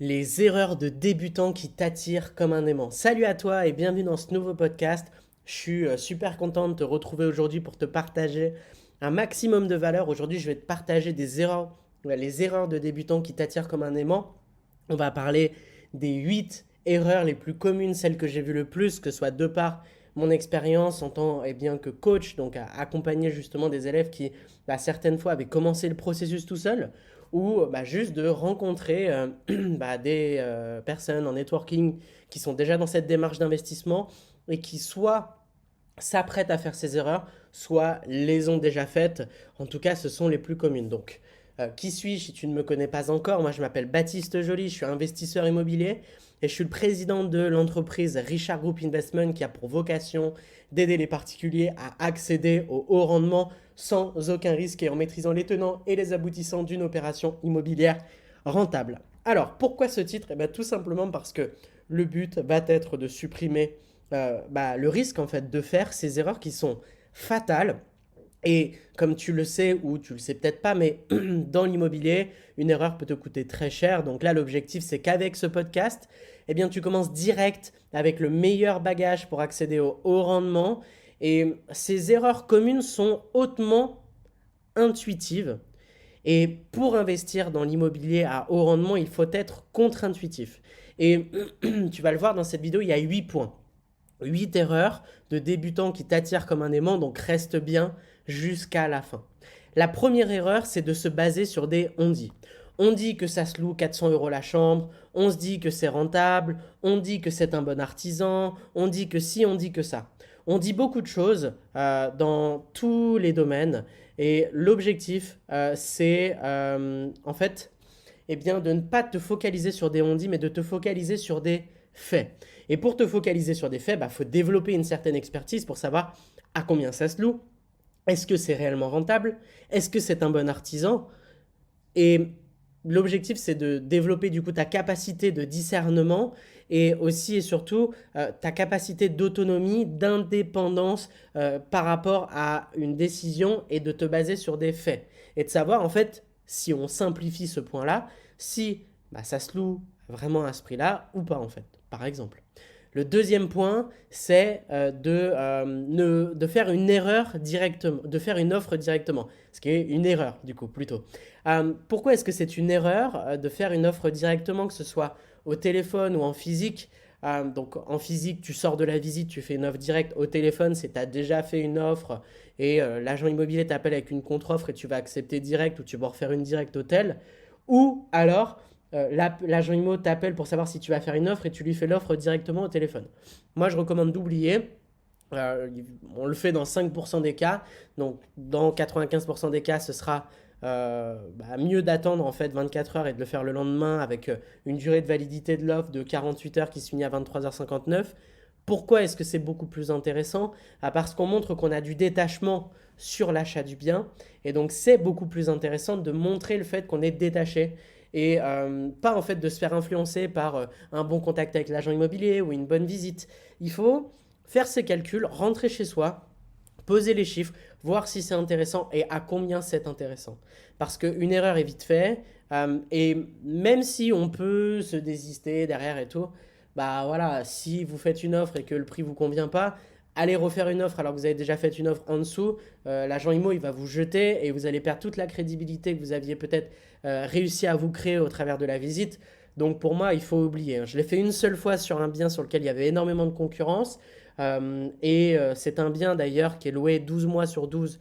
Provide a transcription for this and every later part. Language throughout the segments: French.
Les erreurs de débutants qui t'attirent comme un aimant. Salut à toi et bienvenue dans ce nouveau podcast. Je suis super content de te retrouver aujourd'hui pour te partager un maximum de valeur. Aujourd'hui, je vais te partager des erreurs, les erreurs de débutants qui t'attirent comme un aimant. On va parler des 8 erreurs les plus communes, celles que j'ai vues le plus, que ce soit de par mon expérience en tant que coach, donc à accompagner justement des élèves qui certaines fois avaient commencé le processus tout seul, ou juste de rencontrer des personnes en networking qui sont déjà dans cette démarche d'investissement et qui soit s'apprêtent à faire ces erreurs, soit les ont déjà faites. En tout cas, ce sont les plus communes. Donc, qui suis-je si tu ne me connais pas encore? Moi, je m'appelle Baptiste Joly, je suis investisseur immobilier et je suis le président de l'entreprise Richard Group Investment qui a pour vocation d'aider les particuliers à accéder au haut rendement sans aucun risque et en maîtrisant les tenants et les aboutissants d'une opération immobilière rentable. Alors, pourquoi ce titre? Tout simplement parce que le but va être de supprimer le risque en fait de faire ces erreurs qui sont fatales. Et comme tu le sais ou tu le sais peut-être pas, mais dans l'immobilier, une erreur peut te coûter très cher. Donc là, l'objectif, c'est qu'avec ce podcast, tu commences direct avec le meilleur bagage pour accéder au haut rendement. Et ces erreurs communes sont hautement intuitives. Et pour investir dans l'immobilier à haut rendement, il faut être contre-intuitif. Et tu vas le voir dans cette vidéo, il y a 8 points. 8 erreurs de débutants qui t'attirent comme un aimant, donc reste bien jusqu'à la fin. La première erreur, c'est de se baser sur des on-dit. On dit que ça se loue 400 € la chambre, on se dit que c'est rentable, on dit que c'est un bon artisan, on dit que si, on dit que ça. On dit beaucoup de choses dans tous les domaines et l'objectif, c'est en fait de ne pas te focaliser sur des on-dit, mais de te focaliser sur des faits. Et pour te focaliser sur des faits, faut développer une certaine expertise pour savoir à combien ça se loue, est-ce que c'est réellement rentable, est-ce que c'est un bon artisan. Et l'objectif, c'est de développer du coup ta capacité de discernement et aussi et surtout ta capacité d'autonomie, d'indépendance par rapport à une décision et de te baser sur des faits. Et de savoir en fait, si on simplifie ce point-là, si ça se loue vraiment à ce prix-là ou pas en fait, par exemple. Le deuxième point, c'est de faire une erreur directement, de faire une offre directement, ce qui est une erreur du coup plutôt. Pourquoi est-ce que c'est une erreur de faire une offre directement, que ce soit au téléphone ou en physique? Donc en physique, tu sors de la visite, tu fais une offre directe. Au téléphone, c'est tu as déjà fait une offre et l'agent immobilier t'appelle avec une contre-offre et tu vas accepter direct ou tu vas refaire une directe au tel. Ou alors, l'agent immo t'appelle pour savoir si tu vas faire une offre et tu lui fais l'offre directement au téléphone. Moi, je recommande d'oublier. On le fait dans 5% des cas. Donc, dans 95% des cas, ce sera mieux d'attendre en fait 24 heures et de le faire le lendemain avec une durée de validité de l'offre de 48 heures qui se finit à 23h59. Pourquoi est-ce que c'est beaucoup plus intéressant? Parce qu'on montre qu'on a du détachement sur l'achat du bien. Et donc, c'est beaucoup plus intéressant de montrer le fait qu'on est détaché et pas en fait de se faire influencer par un bon contact avec l'agent immobilier ou une bonne visite. Il faut faire ses calculs, rentrer chez soi, poser les chiffres, voir si c'est intéressant et à combien c'est intéressant. Parce qu'une erreur est vite faite et même si on peut se désister derrière et tout, si vous faites une offre et que le prix ne vous convient pas, allez refaire une offre alors que vous avez déjà fait une offre en dessous, l'agent IMO il va vous jeter et vous allez perdre toute la crédibilité que vous aviez peut-être réussi à vous créer au travers de la visite. Donc pour moi, il faut oublier. Je l'ai fait une seule fois sur un bien sur lequel il y avait énormément de concurrence. C'est un bien d'ailleurs qui est loué 12 mois sur 12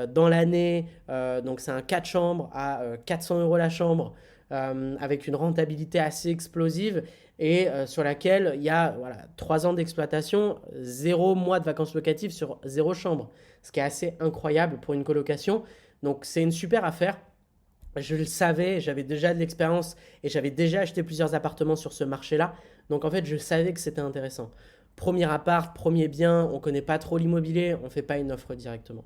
dans l'année. Donc c'est un 4 chambres à 400 € la chambre avec une rentabilité assez explosive et sur laquelle il y a 3 ans d'exploitation, 0 mois de vacances locatives sur 0 chambre. Ce qui est assez incroyable pour une colocation. Donc c'est une super affaire. Je le savais, j'avais déjà de l'expérience et j'avais déjà acheté plusieurs appartements sur ce marché-là. Donc en fait, je savais que c'était intéressant. Premier appart, premier bien, on ne connaît pas trop l'immobilier, on ne fait pas une offre directement.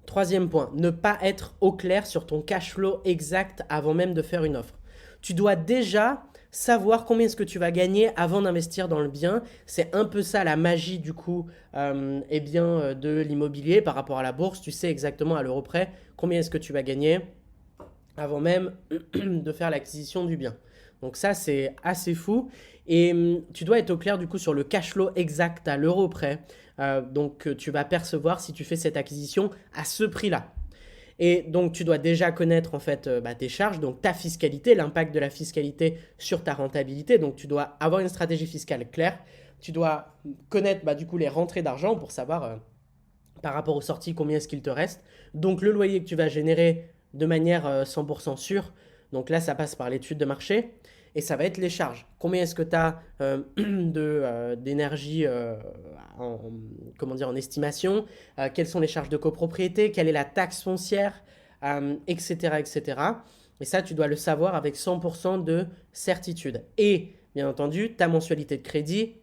Troisième point, ne pas être au clair sur ton cash flow exact avant même de faire une offre. Tu dois déjà savoir combien est-ce que tu vas gagner avant d'investir dans le bien. C'est un peu ça la magie du coup de l'immobilier par rapport à la bourse. Tu sais exactement à l'euro près combien est-ce que tu vas gagner avant même de faire l'acquisition du bien. Donc ça, c'est assez fou. Et tu dois être au clair du coup sur le cash flow exact à l'euro près. Donc tu vas percevoir si tu fais cette acquisition à ce prix-là. Et donc, tu dois déjà connaître en fait tes charges, donc ta fiscalité, l'impact de la fiscalité sur ta rentabilité. Donc, tu dois avoir une stratégie fiscale claire. Tu dois connaître du coup les rentrées d'argent pour savoir par rapport aux sorties combien est-ce qu'il te reste. Donc, le loyer que tu vas générer de manière 100% sûre. Donc là, ça passe par l'étude de marché. Et ça va être les charges. Combien est-ce que tu as d'énergie comment dire, en estimation, quelles sont les charges de copropriété, quelle est la taxe foncière, etc., etc. Et ça, tu dois le savoir avec 100% de certitude. Et bien entendu, ta mensualité de crédit,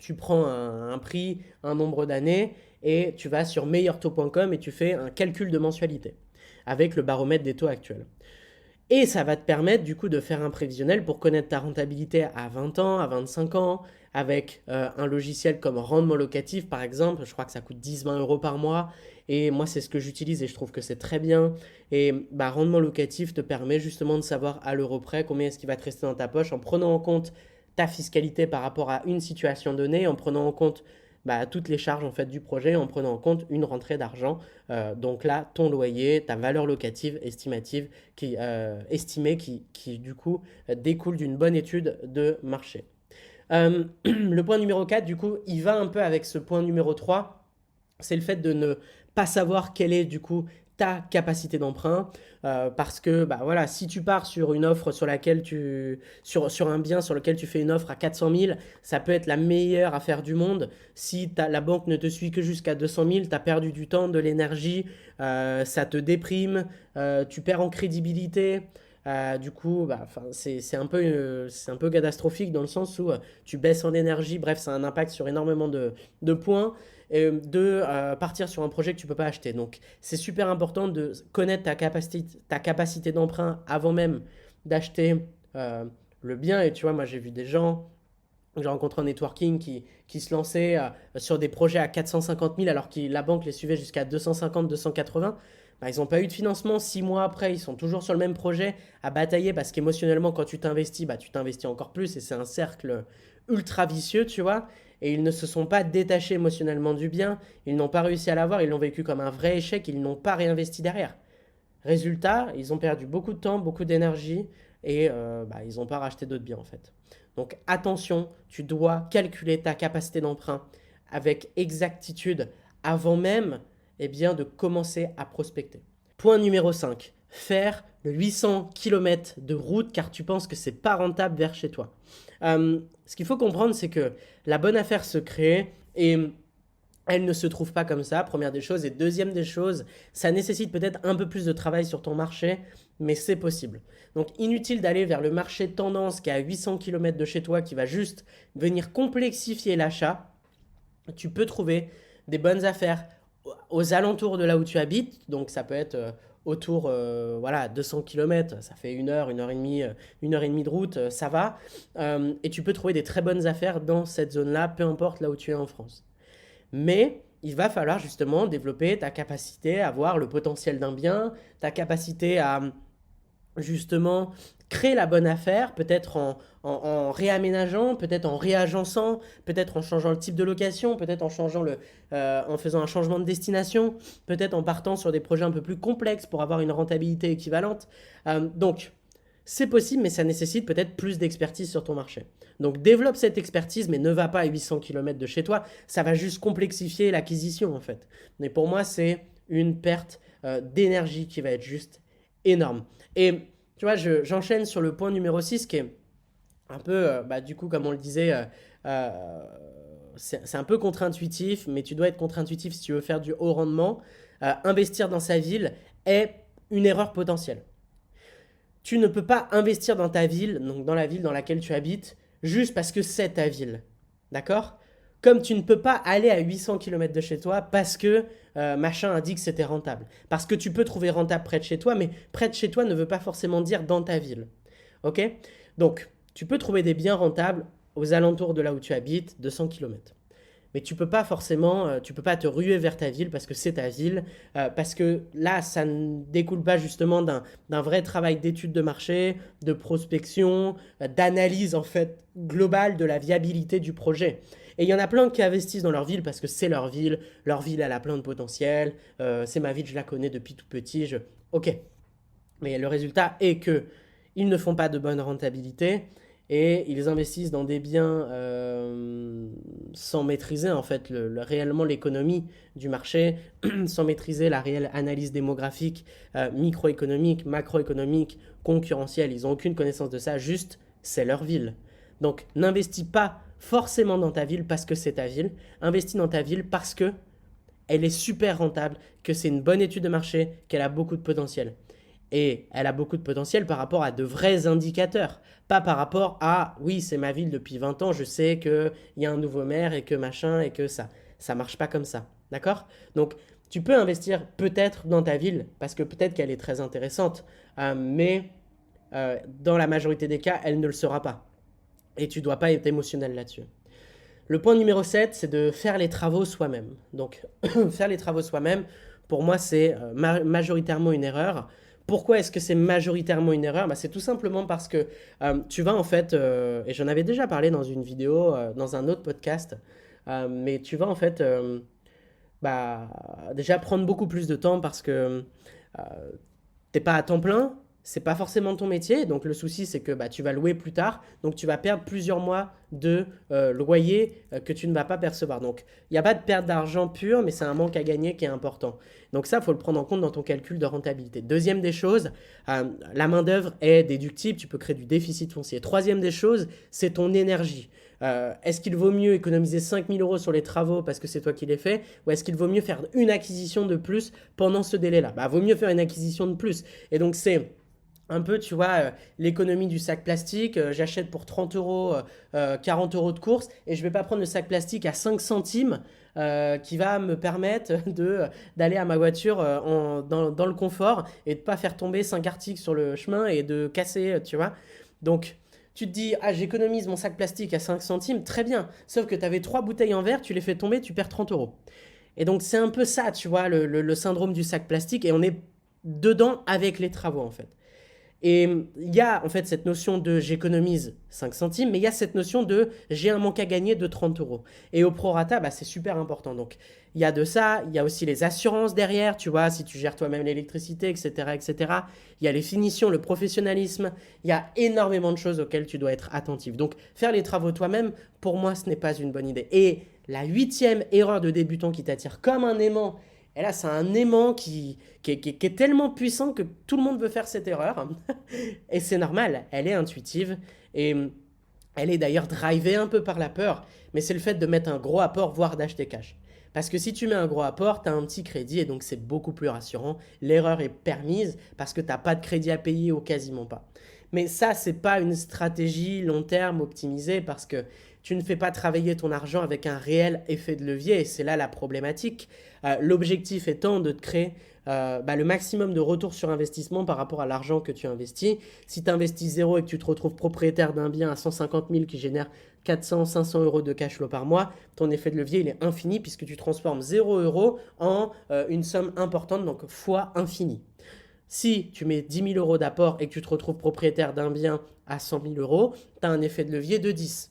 tu prends un prix, un nombre d'années et tu vas sur meilleurtaux.com et tu fais un calcul de mensualité avec le baromètre des taux actuels. Et ça va te permettre du coup de faire un prévisionnel pour connaître ta rentabilité à 20 ans, à 25 ans, avec un logiciel comme Rendement Locatif par exemple. Je crois que ça coûte 10-20 euros par mois. Et moi, c'est ce que j'utilise et je trouve que c'est très bien. Et Rendement Locatif te permet justement de savoir à l'euro près combien est-ce qui va te rester dans ta poche en prenant en compte ta fiscalité par rapport à une situation donnée, en prenant en compte toutes les charges en fait du projet, en prenant en compte une rentrée d'argent. Donc là, ton loyer, ta valeur locative estimative estimée qui du coup découle d'une bonne étude de marché. Le point numéro 4, du coup, il va un peu avec ce point numéro 3, c'est le fait de ne pas savoir quelle est du coup ta capacité d'emprunt parce que voilà, si tu pars sur une offre sur laquelle sur un bien sur lequel tu fais une offre à 400 000, ça peut être la meilleure affaire du monde. Si la banque ne te suit que jusqu'à 200 000, tu as perdu du temps, de l'énergie, ça te déprime, tu perds en crédibilité. Du coup, c'est un peu catastrophique dans le sens où tu baisses en énergie. Bref, ça a un impact sur énormément de points et de partir sur un projet que tu ne peux pas acheter. Donc, c'est super important de connaître ta capacité d'emprunt avant même d'acheter le bien. Et tu vois, moi, j'ai vu des gens, j'ai rencontré en networking qui se lançaient sur des projets à 450 000 alors que la banque les suivait jusqu'à 250, 280. Ils n'ont pas eu de financement. 6 mois après, ils sont toujours sur le même projet à batailler parce qu'émotionnellement, quand tu t'investis, tu t'investis encore plus et c'est un cercle ultra vicieux, tu vois. Et ils ne se sont pas détachés émotionnellement du bien. Ils n'ont pas réussi à l'avoir. Ils l'ont vécu comme un vrai échec. Ils n'ont pas réinvesti derrière. Résultat, ils ont perdu beaucoup de temps, beaucoup d'énergie et ils n'ont pas racheté d'autres biens en fait. Donc attention, tu dois calculer ta capacité d'emprunt avec exactitude avant même de commencer à prospecter. Point numéro 5, faire le 800 km de route car tu penses que c'est pas rentable vers chez toi. Ce qu'il faut comprendre, c'est que la bonne affaire se crée et elle ne se trouve pas comme ça, première des choses. Et deuxième des choses, ça nécessite peut-être un peu plus de travail sur ton marché, mais c'est possible. Donc inutile d'aller vers le marché de tendance qui est à 800 km de chez toi, qui va juste venir complexifier l'achat. Tu peux trouver des bonnes affaires aux alentours de là où tu habites. Donc ça peut être autour 200 km, ça fait 1 heure, 1 heure et demie, 1 heure et demie de route, ça va. Et tu peux trouver des très bonnes affaires dans cette zone-là, peu importe là où tu es en France. Mais il va falloir justement développer ta capacité à voir le potentiel d'un bien, ta capacité à justement créer la bonne affaire, peut-être en réaménageant, peut-être en réagençant, peut-être en changeant le type de location, peut-être en faisant un changement de destination, peut-être en partant sur des projets un peu plus complexes pour avoir une rentabilité équivalente. Donc, c'est possible, mais ça nécessite peut-être plus d'expertise sur ton marché. Donc développe cette expertise, mais ne va pas à 800 km de chez toi. Ça va juste complexifier l'acquisition en fait. Mais pour moi, c'est une perte d'énergie qui va être juste énorme. Et tu vois, j'enchaîne sur le point numéro 6 qui est un peu, du coup, comme on le disait, c'est un peu contre-intuitif, mais tu dois être contre-intuitif si tu veux faire du haut rendement. Investir dans sa ville est une erreur potentielle. Tu ne peux pas investir dans ta ville, donc dans la ville dans laquelle tu habites, juste parce que c'est ta ville. D'accord? Comme tu ne peux pas aller à 800 km de chez toi parce que machin a dit que c'était rentable. Parce que tu peux trouver rentable près de chez toi, mais près de chez toi ne veut pas forcément dire dans ta ville. Ok? Donc, tu peux trouver des biens rentables aux alentours de là où tu habites, 200 km. Mais tu peux pas forcément, tu peux pas te ruer vers ta ville parce que c'est ta ville, parce que là, ça ne découle pas justement d'un vrai travail d'étude de marché, de prospection, d'analyse en fait globale de la viabilité du projet. Et il y en a plein qui investissent dans leur ville parce que c'est leur ville elle a plein de potentiel, c'est ma ville, je la connais depuis tout petit, ok. Mais le résultat est que ils ne font pas de bonne rentabilité et ils investissent dans des biens sans maîtriser en fait réellement l'économie du marché, sans maîtriser la réelle analyse démographique, microéconomique, macroéconomique, concurrentielle. Ils n'ont aucune connaissance de ça, juste c'est leur ville. Donc n'investis pas forcément dans ta ville parce que c'est ta ville, investis dans ta ville parce que elle est super rentable, que c'est une bonne étude de marché, qu'elle a beaucoup de potentiel. Et elle a beaucoup de potentiel par rapport à de vrais indicateurs. Pas par rapport à, oui, c'est ma ville depuis 20 ans, je sais qu'il y a un nouveau maire et que machin et que ça. Ça marche pas comme ça. D'accord? Donc, tu peux investir peut-être dans ta ville, parce que peut-être qu'elle est très intéressante, mais dans la majorité des cas, elle ne le sera pas. Et tu ne dois pas être émotionnel là-dessus. Le point numéro 7, c'est de faire les travaux soi-même. Donc, faire les travaux soi-même, pour moi, c'est majoritairement une erreur. Pourquoi est-ce que c'est majoritairement une erreur? Bah, c'est tout simplement parce que tu vas en fait, et j'en avais déjà parlé dans une vidéo, dans un autre podcast, mais tu vas en fait bah, déjà prendre beaucoup plus de temps parce que t'es pas à temps plein, c'est pas forcément ton métier, donc le souci c'est que bah, tu vas louer plus tard, donc tu vas perdre plusieurs mois de loyer que tu ne vas pas percevoir. Donc il n'y a pas de perte d'argent pure, mais c'est un manque à gagner qui est important. Donc ça, il faut le prendre en compte dans ton calcul de rentabilité. Deuxième des choses, la main-d'œuvre est déductible, tu peux créer du déficit foncier. Troisième des choses, c'est ton énergie. Est-ce qu'il vaut mieux économiser 5 000 euros sur les travaux parce que c'est toi qui les fais, ou est-ce qu'il vaut mieux faire une acquisition de plus pendant ce délai-là? Bah, vaut mieux faire une acquisition de plus. Et donc c'est un peu, tu vois, l'économie du sac plastique. J'achète pour 30 euros, 40 euros de course et je ne vais pas prendre le sac plastique à 5 centimes qui va me permettre d'aller à ma voiture dans le confort et de ne pas faire tomber 5 articles sur le chemin et de casser, tu vois. Donc, tu te dis, ah, j'économise mon sac plastique à 5 centimes, très bien. Sauf que tu avais 3 bouteilles en verre, tu les fais tomber, tu perds 30 euros. Et donc, c'est un peu ça, tu vois, le syndrome du sac plastique et on est dedans avec les travaux en fait. Et il y a en fait cette notion de j'économise 5 centimes, mais il y a cette notion de j'ai un manque à gagner de 30 euros. Et au prorata, bah, c'est super important. Donc il y a de ça, il y a aussi les assurances derrière, tu vois, si tu gères toi-même l'électricité, etc., etc. Il y a les finitions, le professionnalisme, il y a énormément de choses auxquelles tu dois être attentif. Donc faire les travaux toi-même, pour moi, ce n'est pas une bonne idée. Et la huitième erreur de débutant qui t'attire comme un aimant, et là, c'est un aimant qui est tellement puissant que tout le monde veut faire cette erreur. Et c'est normal, elle est intuitive. Et elle est d'ailleurs drivée un peu par la peur. Mais c'est le fait de mettre un gros apport, voire d'acheter cash. Parce que si tu mets un gros apport, tu as un petit crédit et donc c'est beaucoup plus rassurant. L'erreur est permise parce que tu n'as pas de crédit à payer ou quasiment pas. Mais ça, c'est pas une stratégie long terme optimisée parce que tu ne fais pas travailler ton argent avec un réel effet de levier et c'est là la problématique. L'objectif étant de te créer le maximum de retour sur investissement par rapport à l'argent que tu investis. Si tu investis zéro et que tu te retrouves propriétaire d'un bien à 150 000 qui génère 400, 500 euros de cash flow par mois, ton effet de levier il est infini puisque tu transformes 0 euros en une somme importante, donc fois infini. Si tu mets 10 000 euros d'apport et que tu te retrouves propriétaire d'un bien à 100 000 euros, tu as un effet de levier de 10.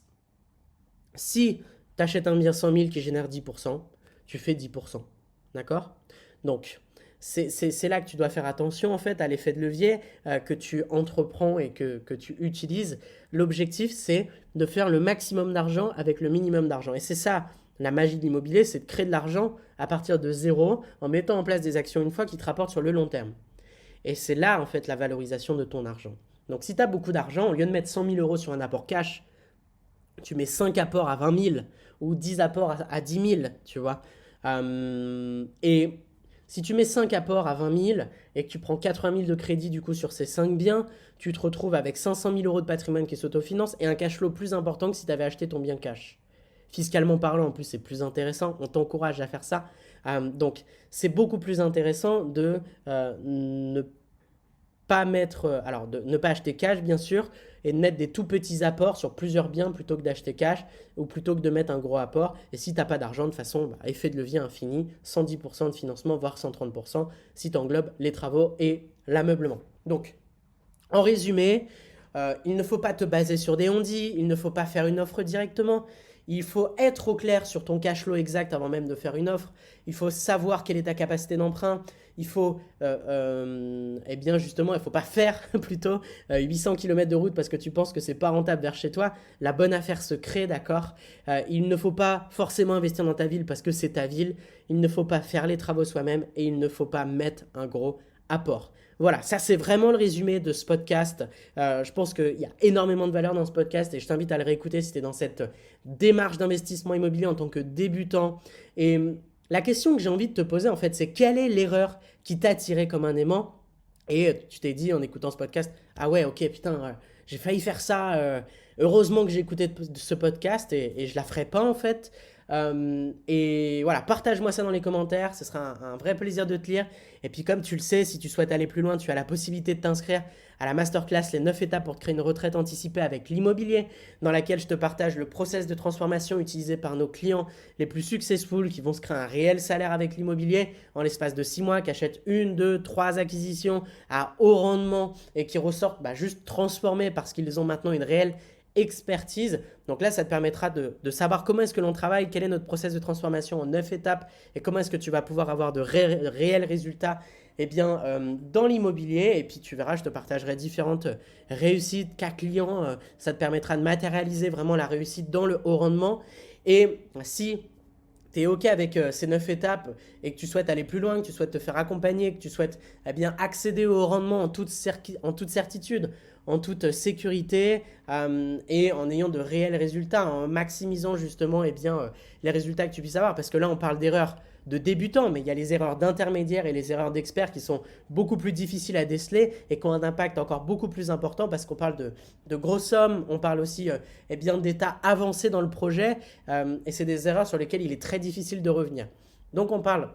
Si tu achètes un bien 100 000 qui génère 10%, tu fais 10%. D'accord? Donc, c'est là que tu dois faire attention en fait à l'effet de levier que tu entreprends et que tu utilises. L'objectif, c'est de faire le maximum d'argent avec le minimum d'argent. Et c'est ça, la magie de l'immobilier, c'est de créer de l'argent à partir de zéro en mettant en place des actions une fois qui te rapportent sur le long terme. Et c'est là, en fait, la valorisation de ton argent. Donc, si tu as beaucoup d'argent, au lieu de mettre 100 000 euros sur un apport cash, tu mets 5 apports à 20 000 ou 10 apports à 10 000, tu vois. Et si tu mets 5 apports à 20 000 et que tu prends 80 000 de crédit du coup sur ces 5 biens, tu te retrouves avec 500 000 euros de patrimoine qui s'autofinance et un cash flow plus important que si tu avais acheté ton bien cash. Fiscalement parlant, en plus, c'est plus intéressant. On t'encourage à faire ça. Donc, c'est beaucoup plus intéressant de ne pas mettre, alors de ne pas acheter cash bien sûr, et de mettre des tout petits apports sur plusieurs biens plutôt que d'acheter cash ou plutôt que de mettre un gros apport. Et si tu n'as pas d'argent, de toute façon, effet de levier infini, 110% de financement, voire 130% si tu englobes les travaux et l'ameublement. Donc, en résumé, il ne faut pas te baser sur des on-dit, il ne faut pas faire une offre directement. Il faut être au clair sur ton cash flow exact avant même de faire une offre. Il faut savoir quelle est ta capacité d'emprunt. Il faut, eh bien justement, il ne faut pas faire plutôt 800 km de route parce que tu penses que c'est pas rentable vers chez toi. La bonne affaire se crée, d'accord. Il ne faut pas forcément investir dans ta ville parce que c'est ta ville. Il ne faut pas faire les travaux soi-même et il ne faut pas mettre un gros apport. Voilà, ça c'est vraiment le résumé de ce podcast. Je pense qu'il y a énormément de valeur dans ce podcast et je t'invite à le réécouter si tu es dans cette démarche d'investissement immobilier en tant que débutant. Et la question que j'ai envie de te poser en fait, c'est quelle est l'erreur qui t'a attiré comme un aimant? Et tu t'es dit en écoutant ce podcast, ah ouais, ok, putain, j'ai failli faire ça. Heureusement que j'ai écouté ce podcast et je la ferai pas en fait. Et voilà, partage-moi ça dans les commentaires, ce sera un vrai plaisir de te lire. Et puis comme tu le sais, si tu souhaites aller plus loin, tu as la possibilité de t'inscrire à la masterclass Les 9 étapes pour te créer une retraite anticipée avec l'immobilier, dans laquelle je te partage le process de transformation utilisé par nos clients les plus successful qui vont se créer un réel salaire avec l'immobilier en l'espace de 6 mois, qui achètent 1, 2, 3 acquisitions à haut rendement et qui ressortent juste transformés parce qu'ils ont maintenant une réelle expertise. Donc là, ça te permettra de savoir comment est-ce que l'on travaille, quel est notre process de transformation en 9 étapes et comment est-ce que tu vas pouvoir avoir de réels résultats dans l'immobilier. Et puis tu verras, je te partagerai différentes réussites, cas clients. Ça te permettra de matérialiser vraiment la réussite dans le haut rendement. Et si tu es OK avec ces 9 étapes et que tu souhaites aller plus loin, que tu souhaites te faire accompagner, que tu souhaites accéder au rendement en toute certitude, en toute sécurité et en ayant de réels résultats, en maximisant justement les résultats que tu puisses avoir. Parce que là, on parle d'erreurs de débutants, mais il y a les erreurs d'intermédiaires et les erreurs d'experts qui sont beaucoup plus difficiles à déceler et qui ont un impact encore beaucoup plus important parce qu'on parle de grosses sommes, on parle aussi d'états avancés dans le projet et c'est des erreurs sur lesquelles il est très difficile de revenir. Donc on parle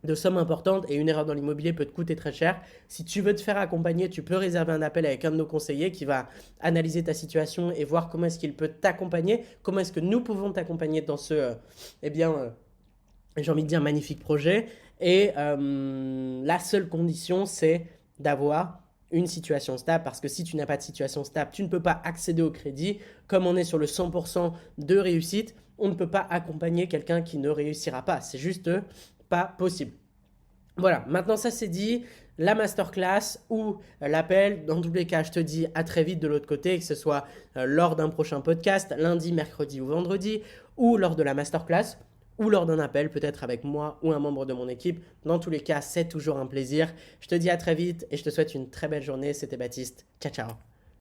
de sommes importantes et une erreur dans l'immobilier peut te coûter très cher. Si tu veux te faire accompagner, tu peux réserver un appel avec un de nos conseillers qui va analyser ta situation et voir comment est-ce qu'il peut t'accompagner, comment est-ce que nous pouvons t'accompagner dans ce, j'ai envie de dire, magnifique projet. Et la seule condition, c'est d'avoir une situation stable, parce que si tu n'as pas de situation stable, tu ne peux pas accéder au crédit. Comme on est sur le 100% de réussite, on ne peut pas accompagner quelqu'un qui ne réussira pas. C'est juste pas possible. Voilà, maintenant ça c'est dit, la masterclass ou l'appel, dans tous les cas, je te dis à très vite de l'autre côté, que ce soit lors d'un prochain podcast, lundi, mercredi ou vendredi, ou lors de la masterclass, ou lors d'un appel, peut-être avec moi ou un membre de mon équipe. Dans tous les cas, c'est toujours un plaisir. Je te dis à très vite et je te souhaite une très belle journée. C'était Baptiste. Ciao, ciao.